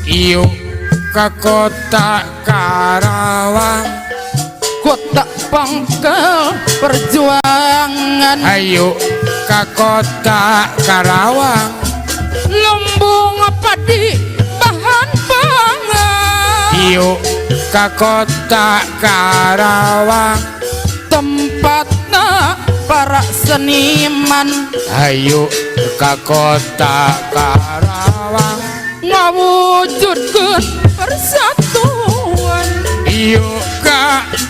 Yuk ke kota Karawang, kota pangkal perjuangan. ayo ke kota Karawang, Lumbung padi bahan pangan. yuk ke kota Karawang, Tempatna para seniman ayo ke kota Karawang, ngawujudkeun persatuan. yuk ke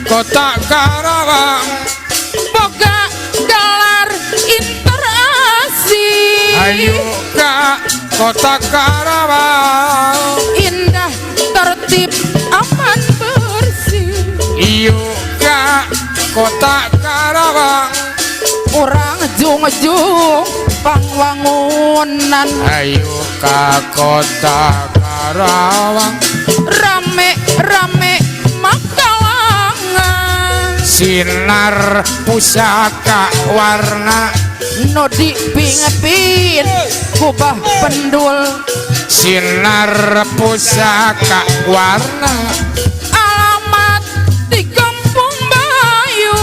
kota Karawang, Boga gelar interasi. ayo ke kota Karawang, Indah tertib aman bersih. yuk ke kota Karawang, Orang jung-jung pangwangunan. ayo ke kota Karawang, Rame-rame makalangan. sinar pusaka warna, No dipingepin kubah pendul. sinar pusaka warna, Alamat di Kampung Bayu.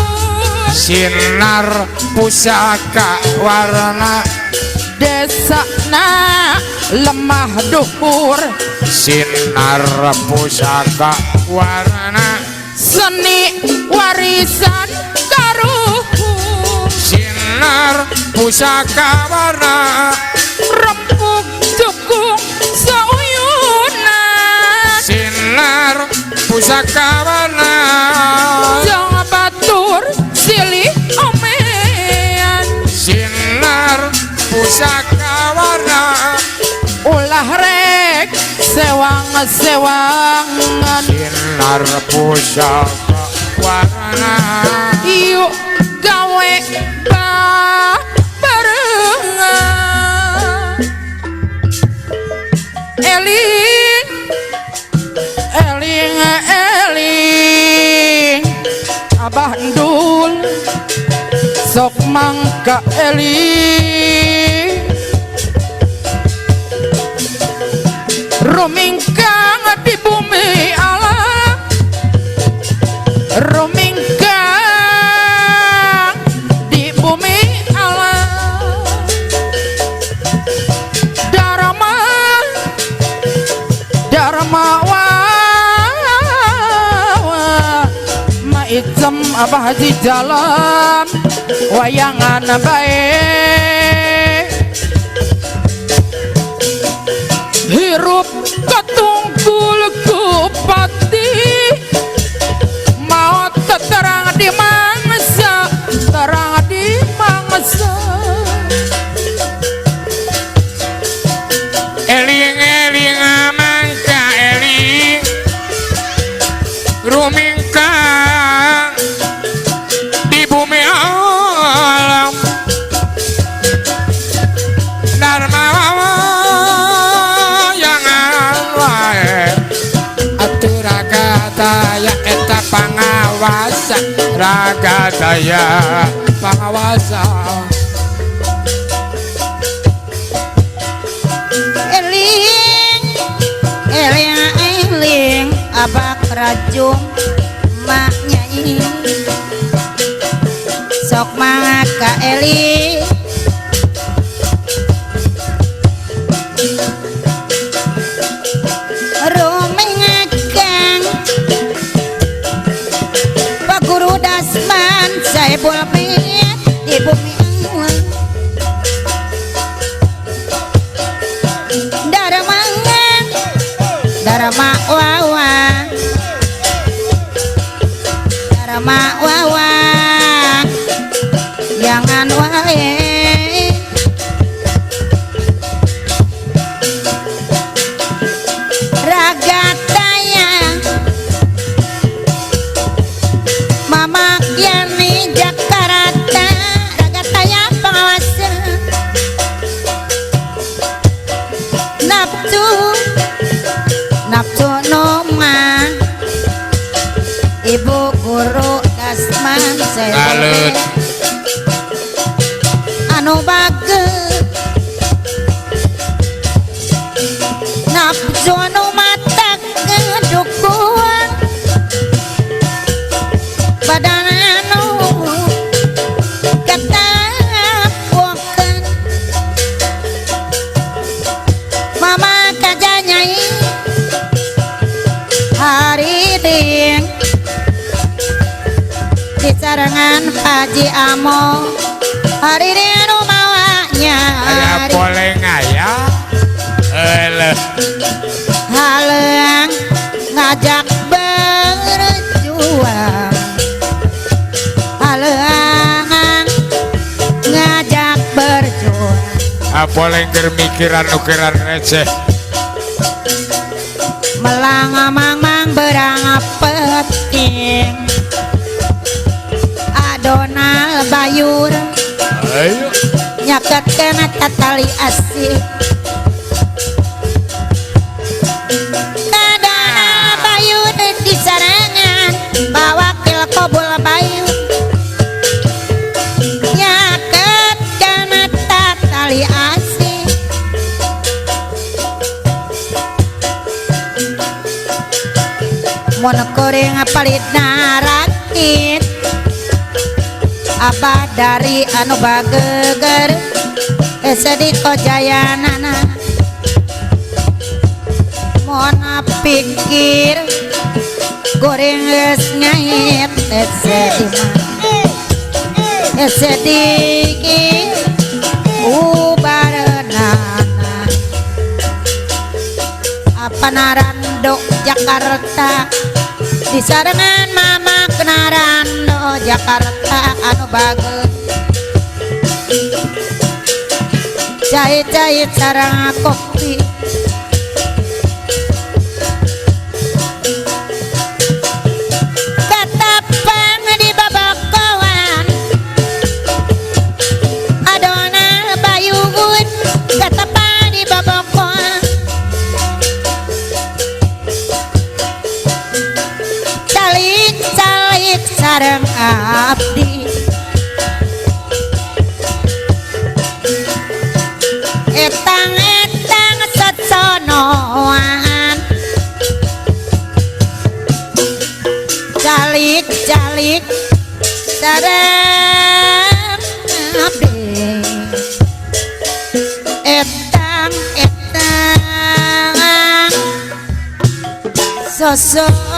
sinar pusaka warna, Desa na lemah dukur. sinar pusaka warna, Seni warisan karuhun. sinar pusaka warna, Rempuk cukung sauyunan. sinar pusaka warna, Jangan batur silih omean. sinar pusaka warna, Ulah rek sewang-sewangan. sinar pusaka warna, Yuk gawe barengan. Eling, eling, eling. Abah Ndul sok mangka eling. Rumingkang di bumi alam. Rumingkang di bumi alam. Dharma Dharma maicem abah di jalan wayangan bae. Hirup ketunggul kupati. Maut terang di mangsa, terang di mangsa. eling eling mangka eling, rumingkang di bumi alam, dharma wayangan wae, atuh raga daya eta pangawasa, raga daya pangawasa. Eling, eling, eling, abak rajung mak nyai. Sok mangka eling. Rumingkang Pak Guru Dasman Saibul Pit di bumi awan. Dharma wawa, Dharma wawa, jangan wae. Raga daya, Mama Yani Jakarta, raga daya pengawasan. Nafsu noma, Ibu Guru Dasman Salut. anu bageus nafsu noma sarangan Haji Amo hari dinu mawanya Ada boleh ngaya haleang ngajak berjuang haleang ngajak berjuang boleh mikiran-ukiran receh melang mang berang peting adonal bayur ayo nyaket kena tali asih adonal bayur di sarangan bawa kil kobul bayur nyaket kena tali asih mon goreng palit narakit abah dari anu bageger sedih kojayanana mon pikir goreng geus ngait sedih ubarenana apa narando Jakarta di sarangan mama kenarando Jakarta anu bagus cai-cai sarang kopi katapang di babakoan adonal bayun katapang di babakoan calik sareng abdi etang setsonoan calik sareng abdi etang sosok